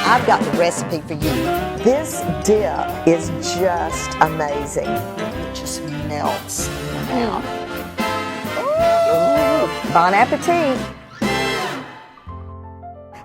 I've got the recipe for you. This dip is just amazing. It just melts in your mouth. Ooh. Bon appetit.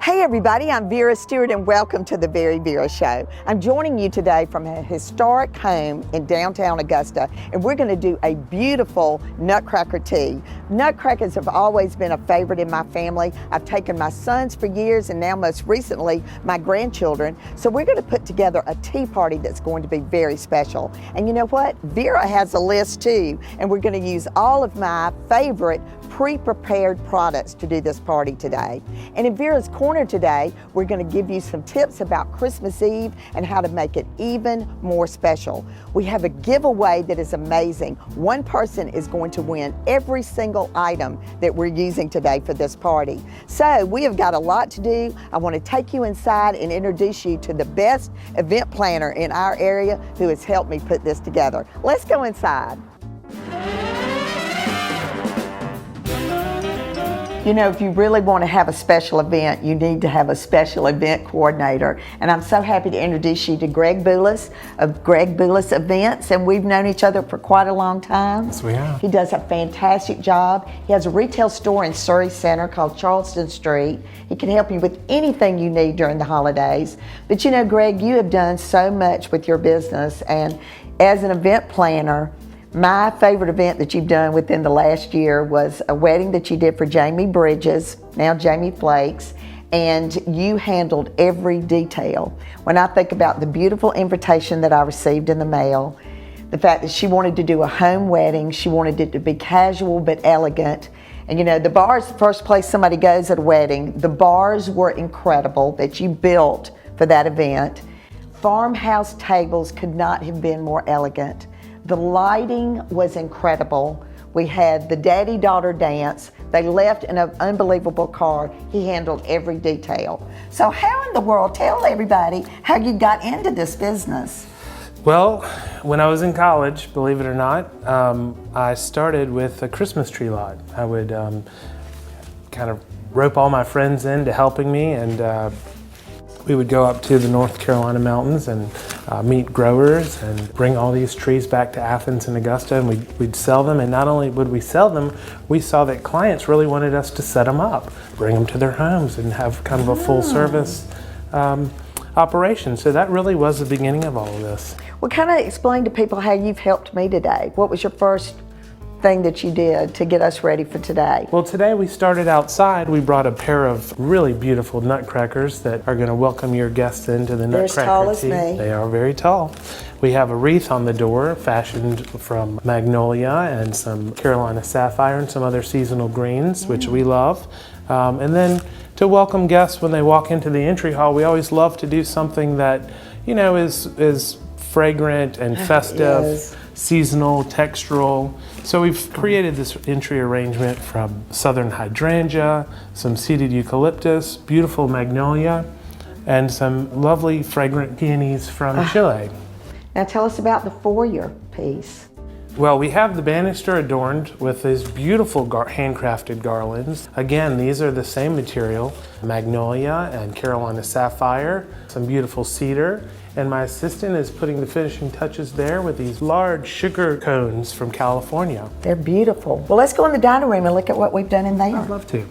Hey everybody, I'm Vera Stewart and welcome to the VeryVera Show. I'm joining you today from a historic home in downtown Augusta, and we're going to do a beautiful nutcracker tea. Nutcrackers have always been a favorite in my family. I've taken my sons for years and now most recently my grandchildren. So we're going to put together a tea party that's going to be very special. And you know what? Vera has a list too, and we're going to use all of my favorite pre-prepared products to do this party today. And in Vera's Corner today, we're going to give you some tips about Christmas Eve and how to make it even more special. We have a giveaway that is amazing. One person is going to win every single item that we're using today for this party. So we have got a lot to do. I want to take you inside and introduce you to the best event planner in our area who has helped me put this together. Let's go inside. You know, if you really want to have a special event, you need to have a special event coordinator. And I'm so happy to introduce you to Greg Boulis of Greg Boulis Events. And we've known each other for quite a long time. Yes, we have. He does a fantastic job. He has a retail store in Surrey Center called Charleston Street. He can help you with anything you need during the holidays. But you know, Greg, you have done so much with your business. And as an event planner, my favorite event that you've done within the last year was a wedding that you did for Jamie Bridges, now Jamie Flakes, and you handled every detail. When I think about the beautiful invitation that I received in the mail, the fact that she wanted to do a home wedding, she wanted it to be casual but elegant. And you know, the bar is the first place somebody goes at a wedding. The bars were incredible that you built for that event. Farmhouse tables could not have been more elegant. The lighting was incredible. We had the daddy-daughter dance. They left in an unbelievable car. He handled every detail. So how in the world, tell everybody how you got into this business? Well, when I was in college, believe it or not, I started with a Christmas tree lot. I would kind of rope all my friends into helping me, and we would go up to the North Carolina mountains and meet growers and bring all these trees back to Athens and Augusta, and we'd sell them. And not only would we sell them, we saw that clients really wanted us to set them up, bring them to their homes and have kind of a full service operation. So that really was the beginning of all of this. Well, kind of explain to people how you've helped me today. What was your first thing that you did to get us ready for today? Well, today we started outside. We brought a pair of really beautiful nutcrackers that are going to welcome your guests into the They're as Nutcracker tall as tea. me. They are very tall. We have a wreath on the door fashioned from magnolia and some Carolina sapphire and some other seasonal greens, which we love. And then to welcome guests when they walk into the entry hall, we always love to do something that, you know, is fragrant and festive. Yes. Seasonal, textural. So we've created this entry arrangement from southern hydrangea, some seeded eucalyptus, beautiful magnolia, and some lovely fragrant peonies from Chile. Now tell us about the foyer piece. Well, we have the banister adorned with these beautiful handcrafted garlands. Again, these are the same material, magnolia and Carolina sapphire, some beautiful cedar, and my assistant is putting the finishing touches there with these large sugar cones from California. They're beautiful. Well, let's go in the dining room and look at what we've done in there. I'd love to.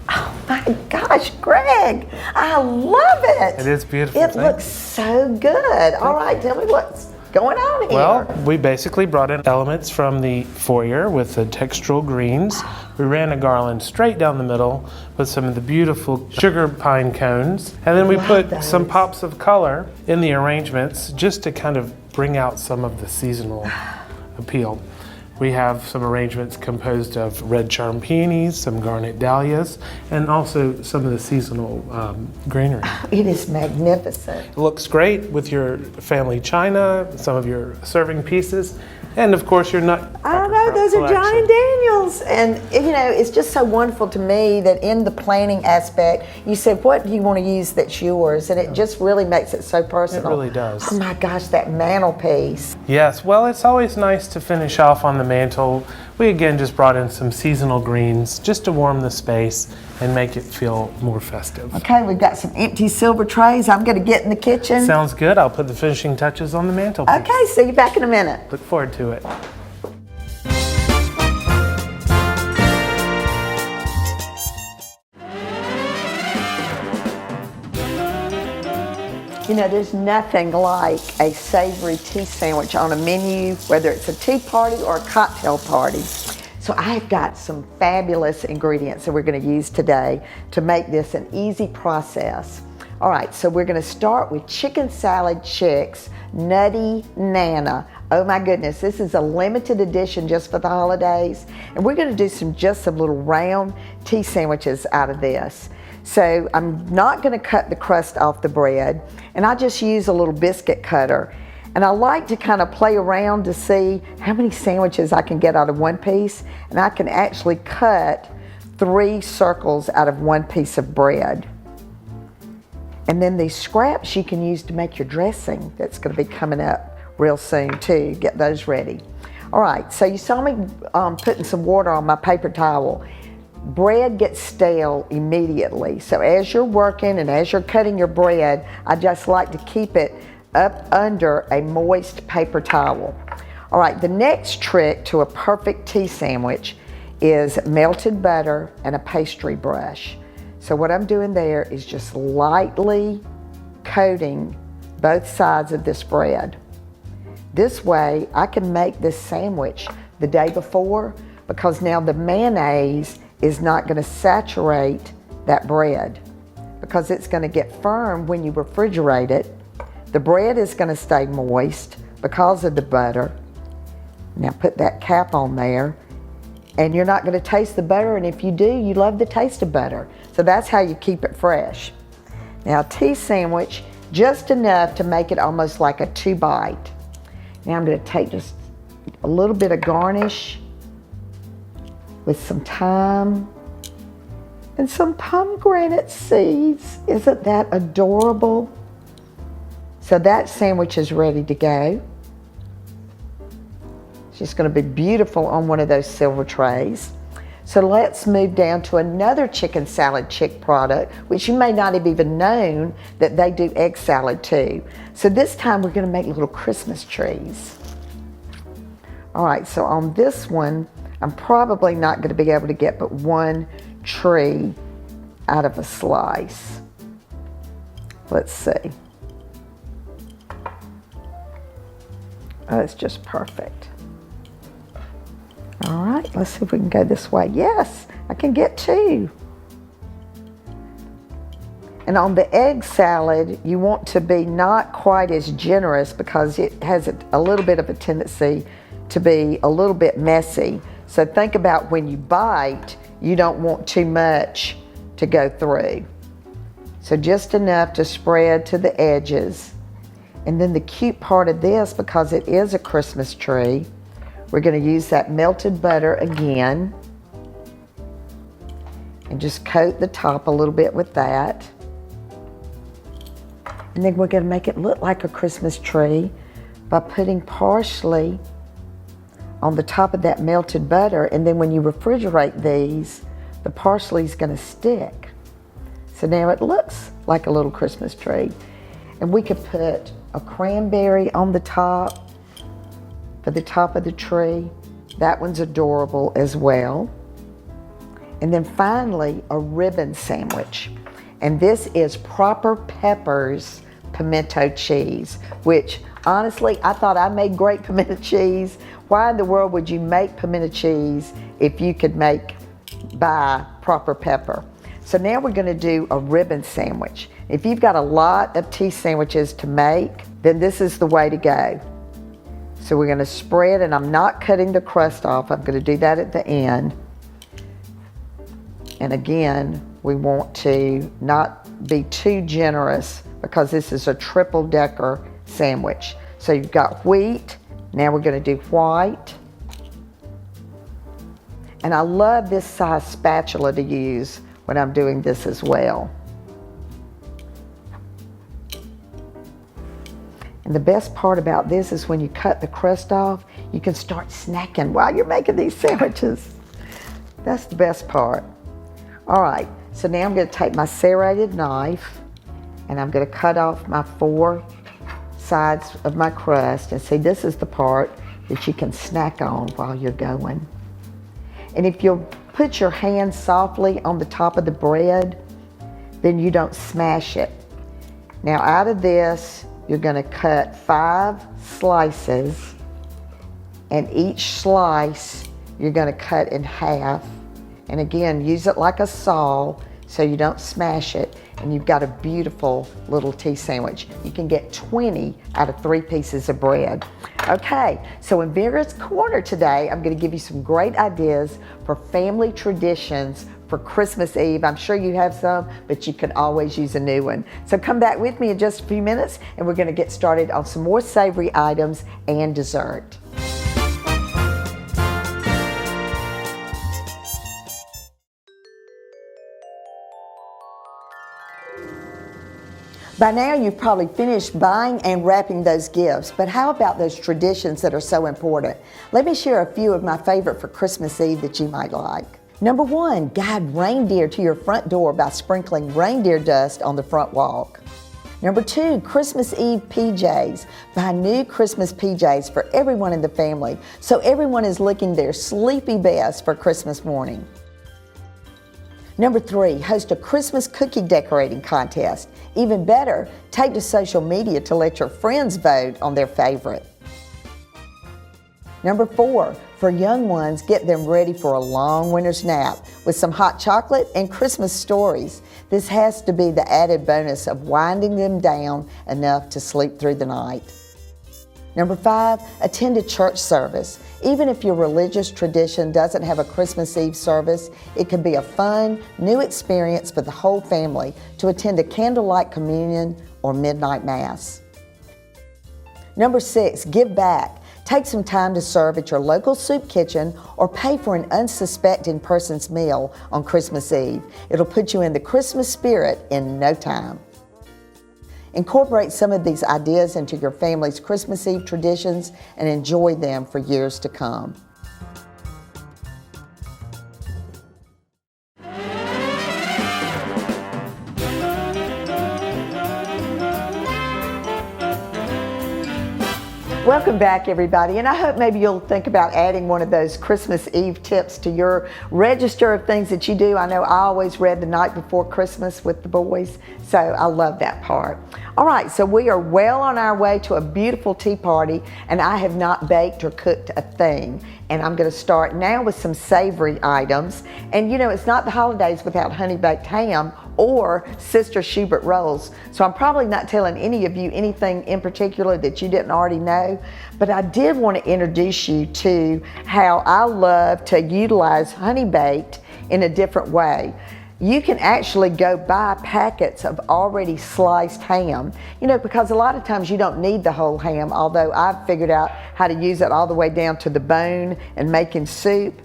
Oh my gosh, Greg, I love it. It is beautiful. It looks so good. All right, tell me what's going on here. Well, we basically brought in elements from the foyer with the textural greens. We ran a garland straight down the middle with some of the beautiful sugar pine cones. And then we put some pops of color in the arrangements just to kind of bring out some of the seasonal appeal. We have some arrangements composed of red charm peonies, some garnet dahlias, and also some of the seasonal greenery. It is magnificent. It looks great with your family china, some of your serving pieces, and of course your nut. I know, Oh, those are collection. John Daniels. And, you know, it's just so wonderful to me that in the planning aspect, you said, what do you want to use that's yours? And it just really makes it so personal. It really does. Oh my gosh, that mantelpiece. Yes, well, it's always nice to finish off on the mantle. We again just brought in some seasonal greens just to warm the space and make it feel more festive. Okay, we've got some empty silver trays. I'm going to get in the kitchen. Sounds good. I'll put the finishing touches on the mantelpiece. Okay, see you back in a minute. Look forward to it. You know, there's nothing like a savory tea sandwich on a menu, whether it's a tea party or a cocktail party. So I've got some fabulous ingredients that we're going to use today to make this an easy process. All right, so we're going to start with chicken salad chicks, Nutty Nana. Oh my goodness, this is a limited edition just for the holidays. And we're going to do some little round tea sandwiches out of this. So I'm not going to cut the crust off the bread, and I just use a little biscuit cutter. And I like to kind of play around to see how many sandwiches I can get out of one piece, and I can actually cut 3 circles out of one piece of bread. And then these scraps you can use to make your dressing that's going to be coming up real soon too. Get those ready. All right, so you saw me putting some water on my paper towel. Bread gets stale immediately, so as you're working and as you're cutting your bread, I just like to keep it up under a moist paper towel. All right, the next trick to a perfect tea sandwich is melted butter and a pastry brush. So what I'm doing there is just lightly coating both sides of this bread. This way I can make this sandwich the day before, because now the mayonnaise is not going to saturate that bread, because it's going to get firm when you refrigerate it. The bread is going to stay moist because of the butter. Now put that cap on there, and you're not going to taste the butter, and if you do, you love the taste of butter. So that's how you keep it fresh. Now a tea sandwich, just enough to make it almost like a 2-bite. Now I'm going to take just a little bit of garnish with some thyme and some pomegranate seeds. Isn't that adorable? So that sandwich is ready to go. It's just going to be beautiful on one of those silver trays. So let's move down to another chicken salad chick product, which you may not have even known that they do egg salad too. So this time we're going to make little Christmas trees. All right, so on this one, I'm probably not going to be able to get but 1 tree out of a slice. Let's see. Oh, it's just perfect. All right, let's see if we can go this way. Yes, I can get 2. And on the egg salad, you want to be not quite as generous, because it has a little bit of a tendency to be a little bit messy. So think about when you bite, you don't want too much to go through. So just enough to spread to the edges. And then the cute part of this, because it is a Christmas tree, we're going to use that melted butter again and just coat the top a little bit with that. And then we're going to make it look like a Christmas tree by putting parsley on the top of that melted butter, and then when you refrigerate these, the parsley is going to stick. So now it looks like a little Christmas tree. And we could put a cranberry on the top for the top of the tree. That one's adorable as well. And then finally, a ribbon sandwich. And this is Proper Peppers pimento cheese, which honestly, I thought I made great pimento cheese. Why in the world would you make pimento cheese if you could buy proper pepper? So now we're going to do a ribbon sandwich. If you've got a lot of tea sandwiches to make, then this is the way to go. So we're going to spread, and I'm not cutting the crust off. I'm going to do that at the end. And again, we want to not be too generous, because this is a triple decker sandwich. So you've got wheat. Now we're going to do white. And I love this size spatula to use when I'm doing this as well. And the best part about this is when you cut the crust off, you can start snacking while you're making these sandwiches. That's the best part. All right, so now I'm going to take my serrated knife and I'm going to cut off my 4 sides of my crust. And see, this is the part that you can snack on while you're going. And if you'll put your hand softly on the top of the bread, then you don't smash it. Now out of this, you're going to cut 5 slices, and each slice you're going to cut in half. And again, use it like a saw so you don't smash it, and you've got a beautiful little tea sandwich. You can get 20 out of 3 pieces of bread. Okay, so in Vera's Corner today, I'm going to give you some great ideas for family traditions for Christmas Eve. I'm sure you have some, but you can always use a new one. So come back with me in just a few minutes, and we're going to get started on some more savory items and dessert. By now, you've probably finished buying and wrapping those gifts, but how about those traditions that are so important? Let me share a few of my favorite for Christmas Eve that you might like. Number 1, guide reindeer to your front door by sprinkling reindeer dust on the front walk. Number 2, Christmas Eve PJs. Buy new Christmas PJs for everyone in the family, so everyone is looking their sleepy best for Christmas morning. Number 3, host a Christmas cookie decorating contest. Even better, take to social media to let your friends vote on their favorite. Number 4, for young ones, get them ready for a long winter's nap with some hot chocolate and Christmas stories. This has to be the added bonus of winding them down enough to sleep through the night. Number 5, attend a church service. Even if your religious tradition doesn't have a Christmas Eve service, it can be a fun, new experience for the whole family to attend a candlelight communion or midnight mass. Number 6, give back. Take some time to serve at your local soup kitchen or pay for an unsuspecting person's meal on Christmas Eve. It'll put you in the Christmas spirit in no time. Incorporate some of these ideas into your family's Christmas Eve traditions and enjoy them for years to come. Welcome back, everybody, and I hope maybe you'll think about adding one of those Christmas Eve tips to your register of things that you do. I know I always read the night before Christmas with the boys, so I love that part. All right, so we are well on our way to a beautiful tea party, and I have not baked or cooked a thing. And I'm going to start now with some savory items. And you know, it's not the holidays without honey baked ham or Sister Schubert rolls. So I'm probably not telling any of you anything in particular that you didn't already know, but I did want to introduce you to how I love to utilize honey baked in a different way. You can actually go buy packets of already sliced ham, you know, because a lot of times you don't need the whole ham, although I've figured out how to use it all the way down to the bone and making soup.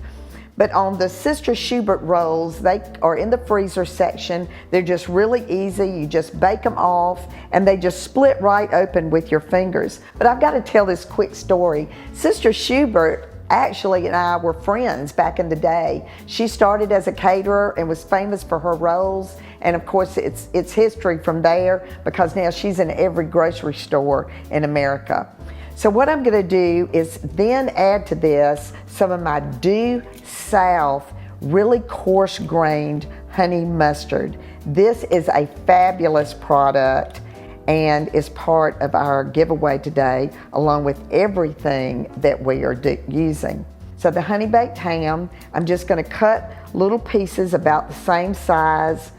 But on the Sister Schubert rolls, they are in the freezer section. They're just really easy. You just bake them off and they just split right open with your fingers. But I've got to tell this quick story. Sister Schubert actually and I were friends back in the day. She started as a caterer and was famous for her rolls. And of course, it's history from there because now she's in every grocery store in America. So what I'm going to do is then add to this some of my due south, really coarse grained honey mustard. This is a fabulous product and is part of our giveaway today, along with everything that we are using. So the honey baked ham, I'm just going to cut little pieces about the same size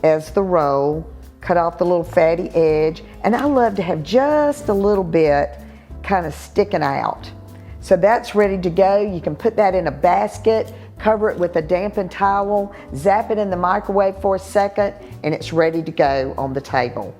as the roll, cut off the little fatty edge, and I love to have just a little bit kind of sticking out. So that's ready to go. You can put that in a basket, cover it with a dampened towel, zap it in the microwave for a second, and it's ready to go on the table.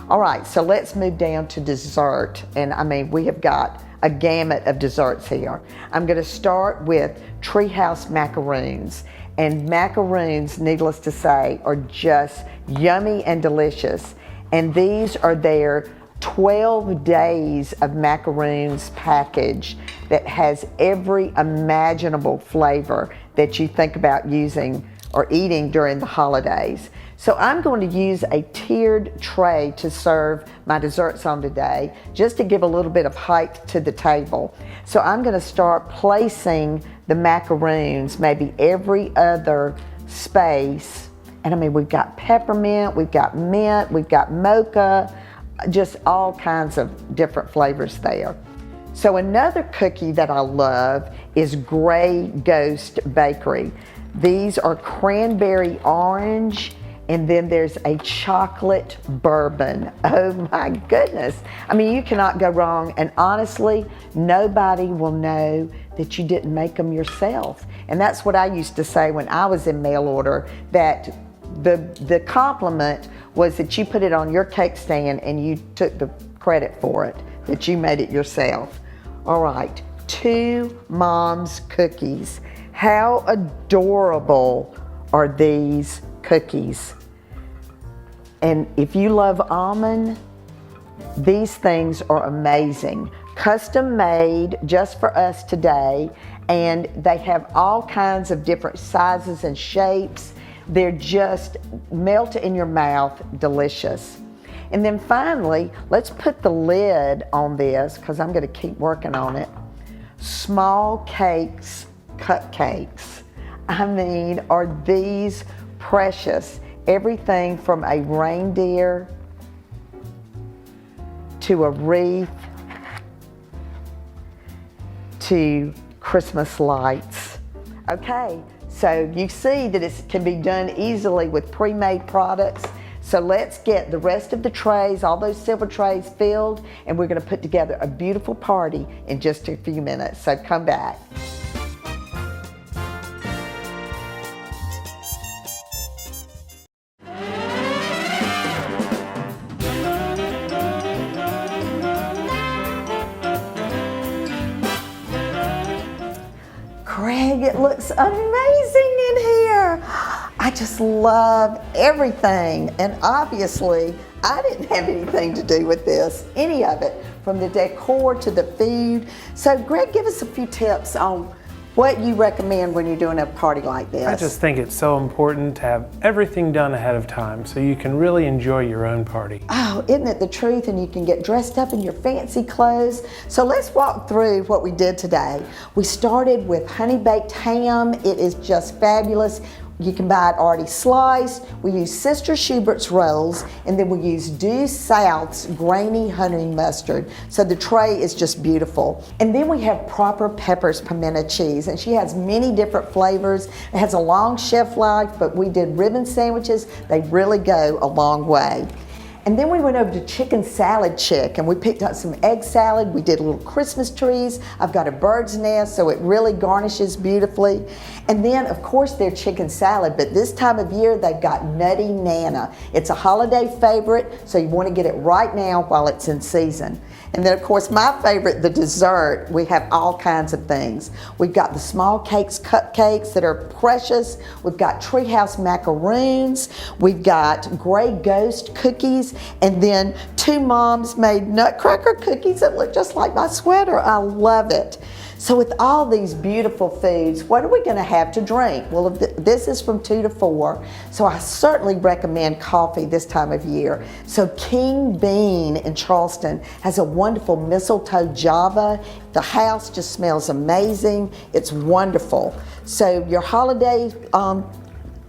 All right, so let's move down to dessert. And I mean, we have got a gamut of desserts here. I'm going to start with treehouse macaroons. And macaroons, needless to say, are just yummy and delicious. And these are their 12 days of macaroons package that has every imaginable flavor that you think about using or eating during the holidays. So I'm going to use a tiered tray to serve my desserts on today, just to give a little bit of height to the table. So I'm going to start placing the macaroons maybe every other space. And I mean, we've got peppermint, we've got mint, we've got mocha, just all kinds of different flavors there. So another cookie that I love is Grey Ghost Bakery. These are cranberry orange, and then there's a chocolate bourbon. Oh my goodness. I mean, you cannot go wrong. And honestly, nobody will know that you didn't make them yourself. And that's what I used to say when I was in mail order, that the compliment was that you put it on your cake stand and you took the credit for it, that you made it yourself. All right, 2 Mom's cookies. How adorable are these cookies? And if you love almond, these things are amazing. Custom made just for us today, and they have all kinds of different sizes and shapes. They're just melt in your mouth, delicious. And then finally, let's put the lid on this because I'm going to keep working on it. Small Cakes cupcakes. I mean, are these precious? Everything from a reindeer to a wreath to Christmas lights. Okay, so you see that it can be done easily with pre-made products. So let's get the rest of the trays, all those silver trays filled, and we're going to put together a beautiful party in just a few minutes. So come back. Greg, it looks amazing in here. I just love everything. And obviously, I didn't have anything to do with this, any of it, from the decor to the food. So Greg, give us a few tips on what you recommend when you're doing a party like this. I just think it's so important to have everything done ahead of time so you can really enjoy your own party. Oh, isn't it the truth? And you can get dressed up in your fancy clothes. So let's walk through what we did today. We started with honey baked ham. It is just fabulous. You can buy it already sliced. We use Sister Schubert's rolls, and then we use Due South's grainy honey mustard. So the tray is just beautiful. And then we have Proper Pepper's pimento cheese, and she has many different flavors. It has a long shelf life, but we did ribbon sandwiches. They really go a long way. And then we went over to Chicken Salad Chick, and we picked up some egg salad. We did little Christmas trees. I've got a bird's nest, so it really garnishes beautifully. And then, of course, their chicken salad, but this time of year, they've got Nutty Nana. It's a holiday favorite, so you want to get it right now while it's in season. And then, of course, my favorite, the dessert, we have all kinds of things. We've got the Small Cakes cupcakes that are precious. We've got Treehouse macaroons. We've got Grey Ghost cookies. And then 2 Moms made Nutcracker cookies that look just like my sweater. I love it. So with all these beautiful foods, what are we going to have to drink? Well, this is from 2 to 4, so I certainly recommend coffee this time of year. So King Bean in Charleston has a wonderful mistletoe java. The house just smells amazing. It's wonderful. So your holiday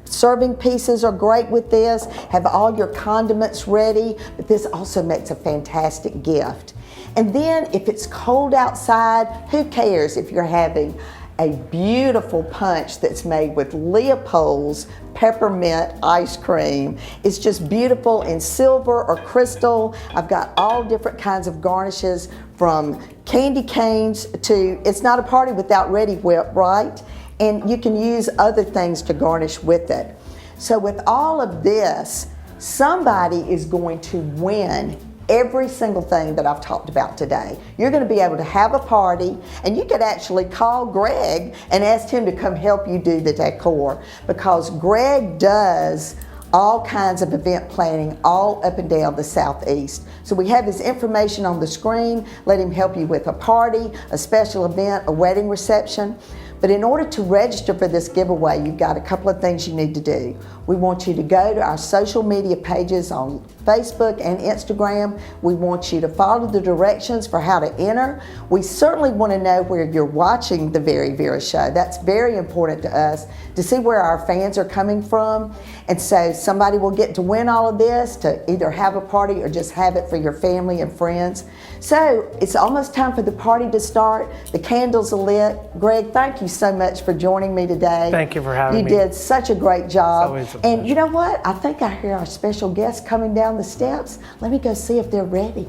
serving pieces are great with this. Have all your condiments ready, but this also makes a fantastic gift. And then if it's cold outside, who cares if you're having a beautiful punch that's made with Leopold's peppermint ice cream. It's just beautiful in silver or crystal. I've got all different kinds of garnishes, from candy canes to, it's not a party without Ready Whip, right? And you can use other things to garnish with it. So with all of this, somebody is going to win every single thing that I've talked about today. You're going to be able to have a party, and you could actually call Greg and ask him to come help you do the decor, because Greg does all kinds of event planning all up and down the Southeast. So we have his information on the screen. Let him help you with a party, a special event, a wedding reception. But in order to register for this giveaway, you've got a couple of things you need to do. We want you to go to our social media pages on Facebook and Instagram. We want you to follow the directions for how to enter. We certainly want to know where you're watching the VeryVera show. That's very important to us, to see where our fans are coming from. And so somebody will get to win all of this, to either have a party or just have it for your family and friends. So it's almost time for the party to start. The candles are lit. Greg, thank you so much for joining me today. Thank you for having me. You did such a great job. It's always a And pleasure. you know what? I think I hear our special guest coming down the steps. Let me go see if they're ready.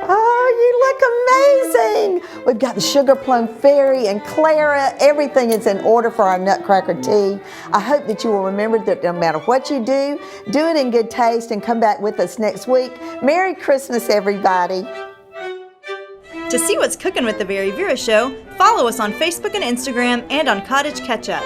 Oh, you look amazing. We've got the sugar plum fairy and Clara. Everything is in order for our Nutcracker tea. I hope that you will remember that no matter what you do it in good taste and come back with us next week. Merry Christmas, everybody. To see what's cooking with the VeryVera Show, follow us on Facebook and Instagram and on Cottage Ketchup.